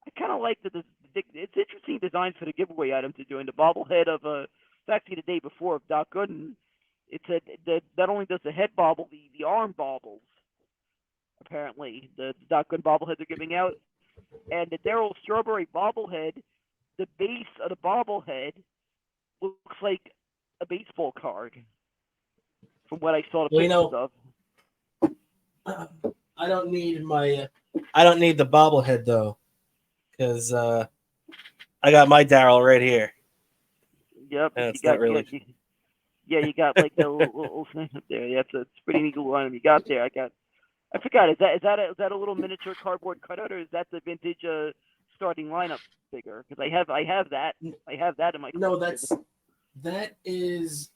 I kind of like it's interesting designs for the giveaway items they're doing. The bobblehead of it's actually the day before of Doc Gooden. It's not only does the head bobble, the arm bobbles. Apparently, the Doc Gooden bobblehead they're giving out, and the Darryl Strawberry bobblehead, the base of the bobblehead looks like a baseball card. From what I saw the pictures of. I don't need the bobblehead though, because I got my Darryl right here. Yep. No, You it's not got really. you got like the little thing up there. Yeah, it's a pretty neat little item you got there. I forgot. Is that a little miniature cardboard cutout, or is that the vintage starting lineup figure? Because I have that in my No, collection. that is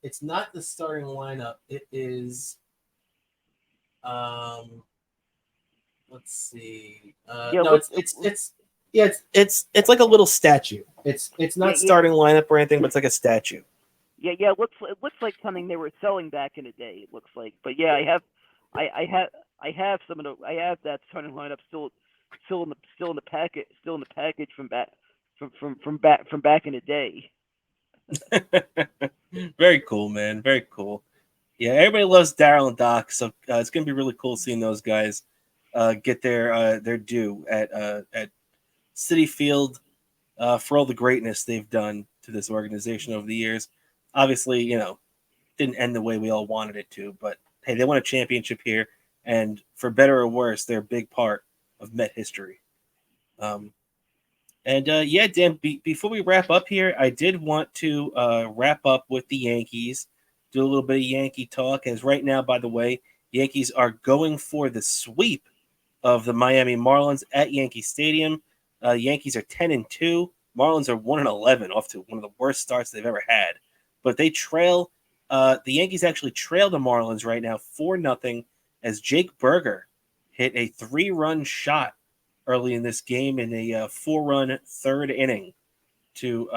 it's not the starting lineup. It is let's see. Yeah, No, it's like a little statue. It's yeah, not starting lineup or anything, but it's like a statue. yeah. It looks like something they were selling back in the day. It looks like, but yeah, I have some of the I have that starting lineup still in the package from back in the day. Very cool, man. Very cool. Yeah, everybody loves Daryl and Doc, so it's gonna be really cool seeing those guys get their due at City Field for all the greatness they've done to this organization over the years. Obviously, didn't end the way we all wanted it to, but hey, they won a championship here, and for better or worse, they're a big part of Met history. Um, and yeah, Dan, before we wrap up here, I did want to wrap up with the Yankees, do a little bit of Yankee talk. As right now, by the way, Yankees are going for the sweep of the Miami Marlins at Yankee Stadium. Yankees are 10-2. Marlins are 1-11, off to one of the worst starts they've ever had. But they trail. The Yankees actually trail the Marlins right now 4-0 as Jake Berger hit a 3-run shot early in this game in a 4-run third inning to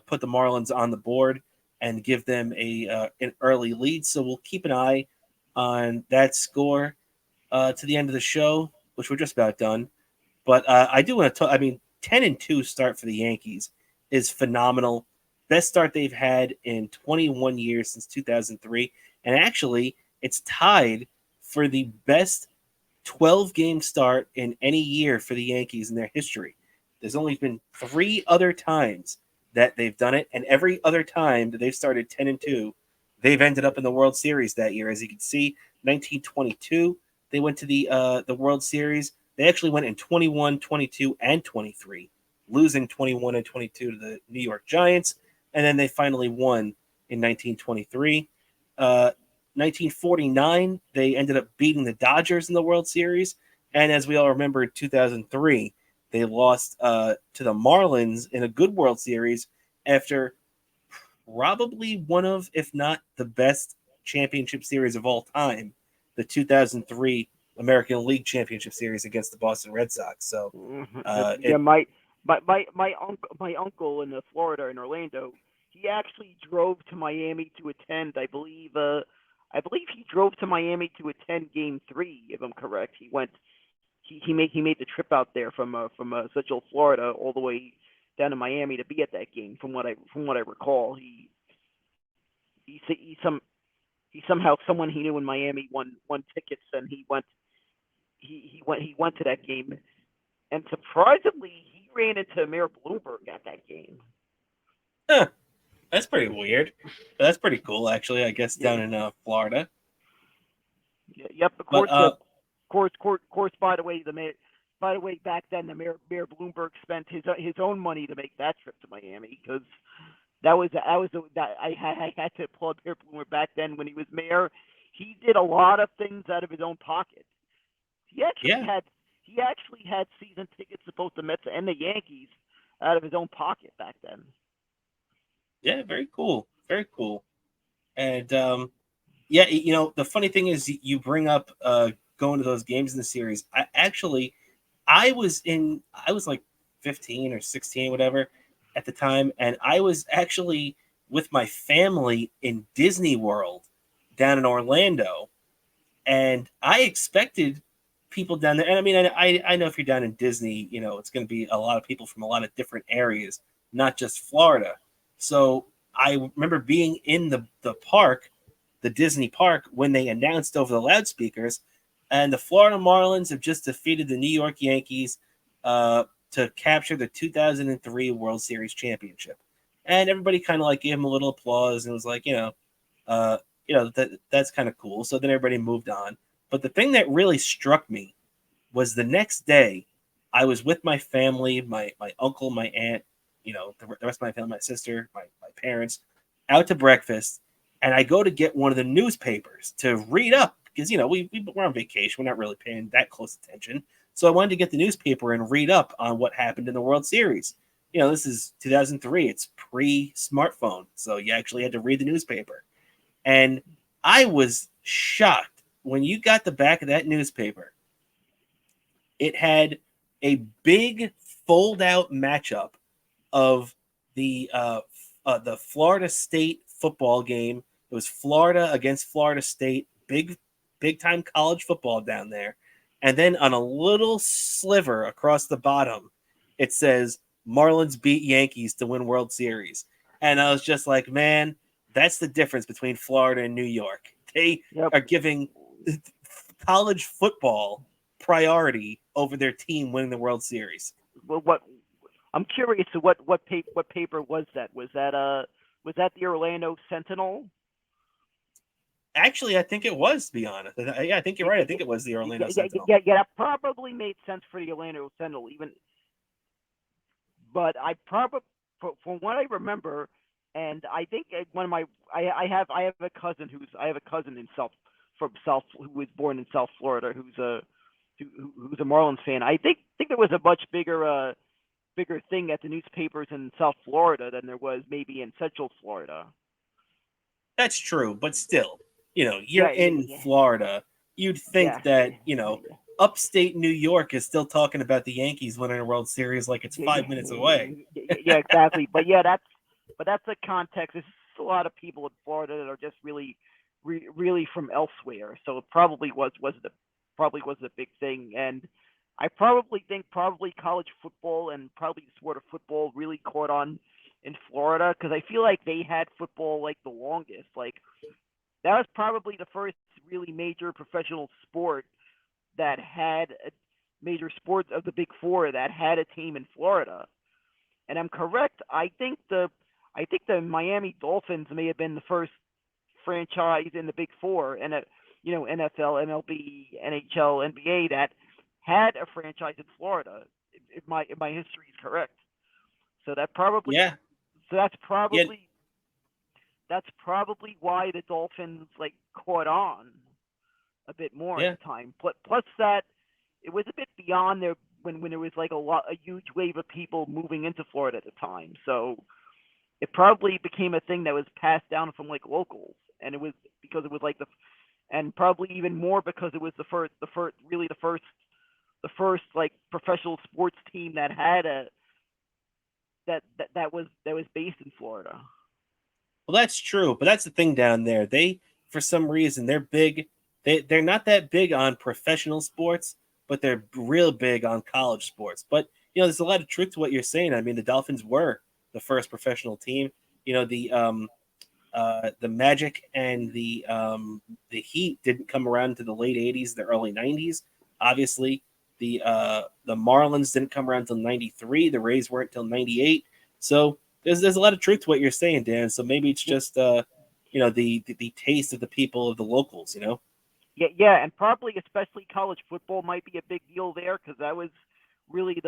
put the Marlins on the board and give them an early lead. So we'll keep an eye on that score to the end of the show, which we're just about done. But I do want to talk. I mean, 10-2 start for the Yankees is phenomenal. Best start they've had in 21 years since 2003, and actually, it's tied for the best 12-game start in any year for the Yankees in their history. There's only been 3 other times that they've done it, and every other time that they've started 10-2, they've ended up in the World Series that year. As you can see, 1922, they went to the World Series. They actually went in 21, 22, and 23, losing 21 and 22 to the New York Giants, and then they finally won in 1923. 1949, they ended up beating the Dodgers in the World Series, and as we all remember, in 2003, they lost to the Marlins in a good World Series after probably one of, if not the best championship series of all time, the 2003 American League Championship Series against the Boston Red Sox. So, Yeah, my uncle in Florida, in Orlando, he actually drove to Miami to attend. I believe he drove to Miami to attend Game 3, if I'm correct. He made the trip out there from Central Florida all the way down to Miami to be at that game. From what I recall, he somehow, someone he knew in Miami won tickets, and he went to that game, and surprisingly, he ran into Mayor Bloomberg at that game. huh, that's pretty weird. That's pretty cool, actually. I guess down in Florida. Yeah, yep. Of But course. By the way, back then the Mayor Bloomberg spent his own money to make that trip to Miami, because I had to applaud Mayor Bloomberg back then when he was mayor. He did a lot of things out of his own pocket. He actually had season tickets to both the Mets and the Yankees out of his own pocket back then. yeah, very cool. Very cool. And yeah, the funny thing is you bring up going to those games in the series. I was like 15 or 16, whatever, at the time, and I was actually with my family in Disney World down in Orlando, and I expected people down there. And I mean, I know if you're down in Disney, it's going to be a lot of people from a lot of different areas, not just Florida. So I remember being in the park, the Disney park, when they announced over the loudspeakers, and the Florida Marlins have just defeated the New York Yankees to capture the 2003 World Series championship. And everybody kind of like gave them a little applause and was like, that's kind of cool. So then everybody moved on. But the thing that really struck me was the next day, I was with my family, my uncle, my aunt, the rest of my family, my sister, my parents, out to breakfast, and I go to get one of the newspapers to read up because we're on vacation, we're not really paying that close attention. So I wanted to get the newspaper and read up on what happened in the World Series. This is 2003. It's pre-smartphone, so you actually had to read the newspaper. And I was shocked when you got the back of that newspaper. It had a big fold-out matchup of the Florida State football game. It was Florida against Florida State, big time college football down there. And then on a little sliver across the bottom, it says Marlins beat Yankees to win World Series. And I was just like, man, that's the difference between Florida and New York. They are giving college football priority over their team winning the World Series. Well, I'm curious to what paper was that? Was that the Orlando Sentinel? Actually, I think it was, to be honest. Yeah, I think you're right. I think it was the Orlando Sentinel. Yeah, that probably made sense for the Orlando Sentinel, but I probably, from what I remember, and I think one of I have a cousin who was born in South Florida, who's a Marlins fan. I think there was a much bigger thing at the newspapers in South Florida than there was maybe in Central Florida. That's true, but still, you're in Florida. You'd think that, upstate New York is still talking about the Yankees winning a World Series like it's 5 minutes away. Yeah, exactly. But that's the context. There's a lot of people in Florida that are just really from elsewhere. So it probably was a big thing. And I think college football and probably the sport of football really caught on in Florida because I feel like they had football like the longest. Like that was probably the first really major professional sport that had a major sports of the Big Four that had a team in Florida. And I'm correct. I think the Miami Dolphins may have been the first franchise in the Big Four, and NFL, MLB, NHL, NBA that had a franchise in Florida. If my history is correct, so that probably So that's probably why the Dolphins caught on a bit more at the time. Plus that it was a bit beyond there when there was a huge wave of people moving into Florida at the time. So it probably became a thing that was passed down from locals, and it was because it was and probably even more because it was the first professional sports team that had that was based in Florida. Well, that's true, but that's the thing down there. They, for some reason, they're big. They're not that big on professional sports, but they're real big on college sports. But there's a lot of truth to what you're saying. I mean, the Dolphins were the first professional team. The Magic and the Heat didn't come around until the late '80s, the early '90s. Obviously, the Marlins didn't come around until '93. The Rays weren't until '98. So there's a lot of truth to what you're saying, Dan. So maybe it's just the taste of the people of the locals. Yeah, and probably especially college football might be a big deal there because that was really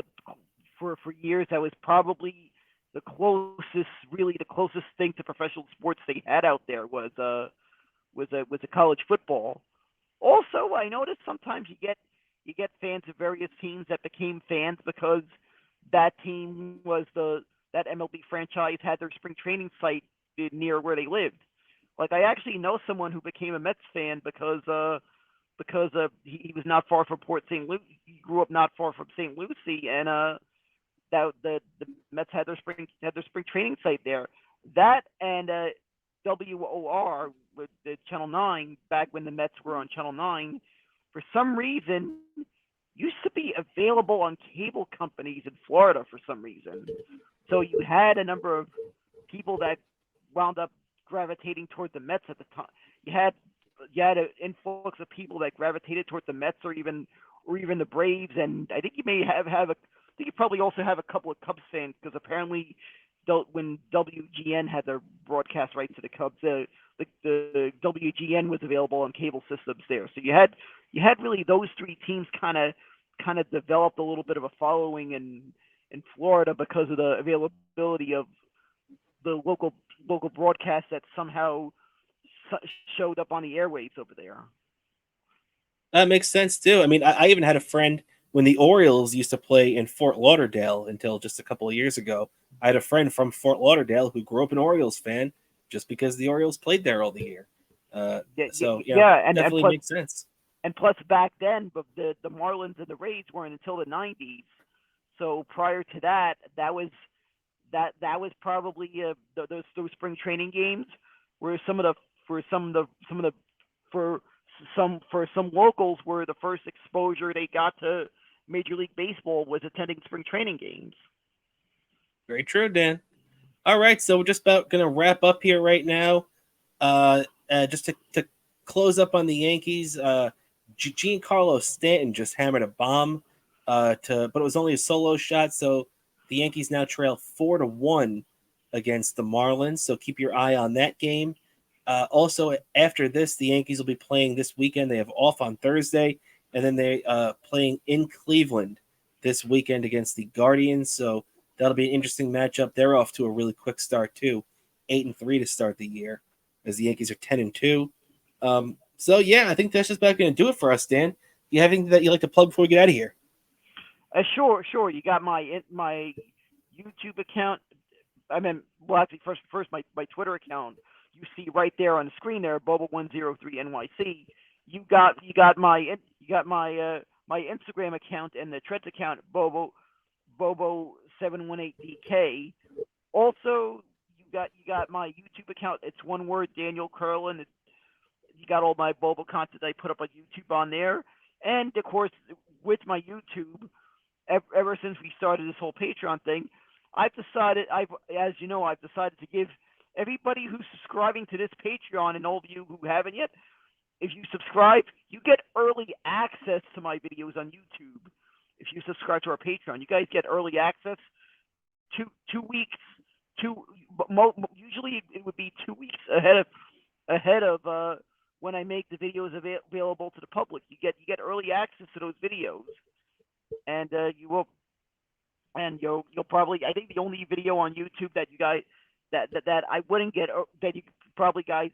for years that was probably the closest thing to professional sports they had out there was a college football. Also, I noticed sometimes you get fans of various teams that became fans because that team was that MLB franchise had their spring training site near where they lived. I actually know someone who became a Mets fan because he was not far from Port St. Lucie. He grew up not far from St. Lucie, and that the Mets had their spring training site there. That and WOR with the Channel 9 back when the Mets were on Channel 9, for some reason used to be available on cable companies in Florida for some reason. So you had a number of people that wound up gravitating toward the Mets at the time. You had an influx of people that gravitated toward the Mets or even the Braves, and I think you may have I think you probably also have a couple of Cubs fans because apparently when WGN had their broadcast rights to the Cubs, the WGN was available on cable systems there. So you had really those three teams kind of developed a little bit of a following in Florida because of the availability of the local broadcast that somehow showed up on the airwaves over there. That makes sense too. I mean, I even had a friend when the Orioles used to play in Fort Lauderdale until just a couple of years ago. I had a friend from Fort Lauderdale who grew up an Orioles fan just because the Orioles played there all the year. Definitely plus, makes sense. And plus, back then, but the Marlins and the Rays weren't until the '90s. So prior to that, that was probably those spring training games where some locals were the first exposure they got to Major League Baseball was attending spring training games. Very true, Dan. All right, so we're just about going to wrap up here right now. Just to close up on the Yankees, Giancarlo Stanton just hammered a bomb, but it was only a solo shot, so the Yankees now trail 4-1 against the Marlins. So keep your eye on that game. Also, after this, the Yankees will be playing this weekend. They have off on Thursday, and then they playing in Cleveland this weekend against the Guardians. So that'll be an interesting matchup. They're off to a really quick start too, 8-3 to start the year, as the Yankees are 10-2. So yeah, I think that's just about going to do it for us, Dan. You have anything that you'd like to plug before we get out of here? Sure. You got my YouTube account. I mean, well, actually, first my Twitter account. You see right there on the screen there, Bobo103NYC. You got my Instagram account and the Treads account, Bobo718DK. Also, you got my YouTube account. It's one word, Daniel Curlin. You got all my Bobo content I put up on YouTube on there, and of course, with my YouTube, ever since we started this whole Patreon thing, I've decided to give everybody who's subscribing to this Patreon, and all of you who haven't yet, if you subscribe, you get early access to my videos on YouTube. If you subscribe to our Patreon, you guys get early access 2 weeks. Usually it would be 2 weeks ahead of when I make the videos available to the public. You get early access to those videos, and you'll probably, I think the only video on YouTube that you guys that I wouldn't get, that you probably guys,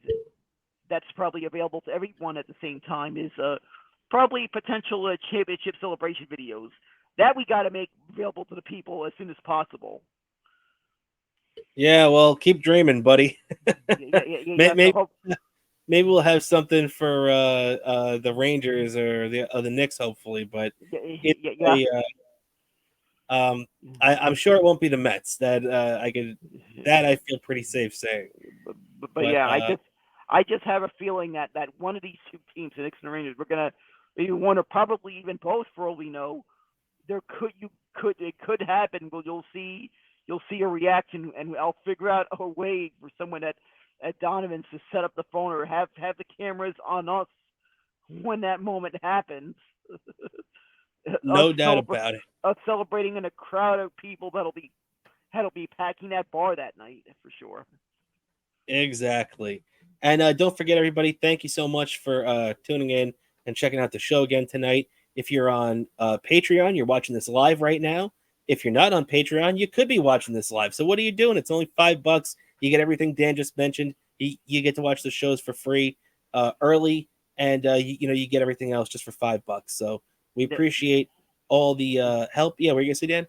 that's probably available to everyone at the same time, is probably potential championship celebration videos that we got to make available to the people as soon as possible. Yeah, well, keep dreaming, buddy. Maybe we'll have something for the Rangers or the Knicks, hopefully. But I'm sure it won't be the Mets. That I feel pretty safe saying. But I just have a feeling that one of these two teams, the Knicks and the Rangers, we're gonna maybe one or probably even both, for all we know. It could happen. But you'll see a reaction, and I'll figure out a way for someone at Donovan's to set up the phone or have the cameras on us when that moment happens. No doubt about it. Us celebrating in a crowd of people that'll be packing that bar that night for sure. Exactly. And don't forget, everybody, thank you so much for tuning in and checking out the show again tonight. If you're on Patreon, you're watching this live right now. If you're not on Patreon, you could be watching this live. So what are you doing? It's only $5. You get everything Dan just mentioned. You get to watch the shows for free early, and you get everything else just for $5. So we appreciate all the help. Yeah, what are you gonna say, Dan?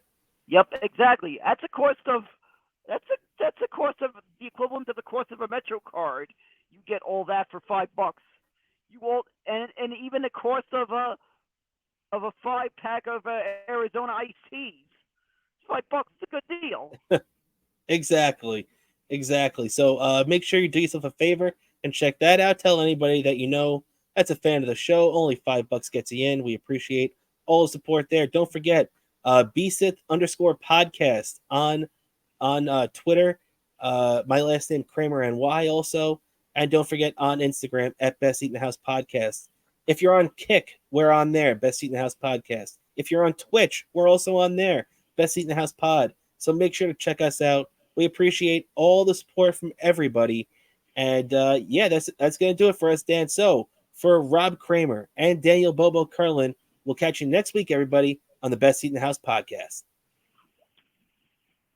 Yep, exactly. That's a cost of the equivalent of the cost of a Metro card. You get all that for $5. And even the cost of a 5-pack of Arizona iced teas. $5. It's a good deal. Exactly. So make sure you do yourself a favor and check that out. Tell anybody that you know that's a fan of the show. Only $5 gets you in. We appreciate all the support there. Don't forget BSith_podcast on Twitter. My last name Cramer NY also. And don't forget on Instagram at Best Seat in the House Podcast. If you're on Kick, we're on there, Best Seat in the House Podcast. If you're on Twitch, we're also on there, Best Seat in the House Pod. So make sure to check us out. We appreciate all the support from everybody. And that's going to do it for us, Dan. So for Rob Kramer and Daniel Bobo Curlin, we'll catch you next week, everybody, on the Best Seat in the House Podcast.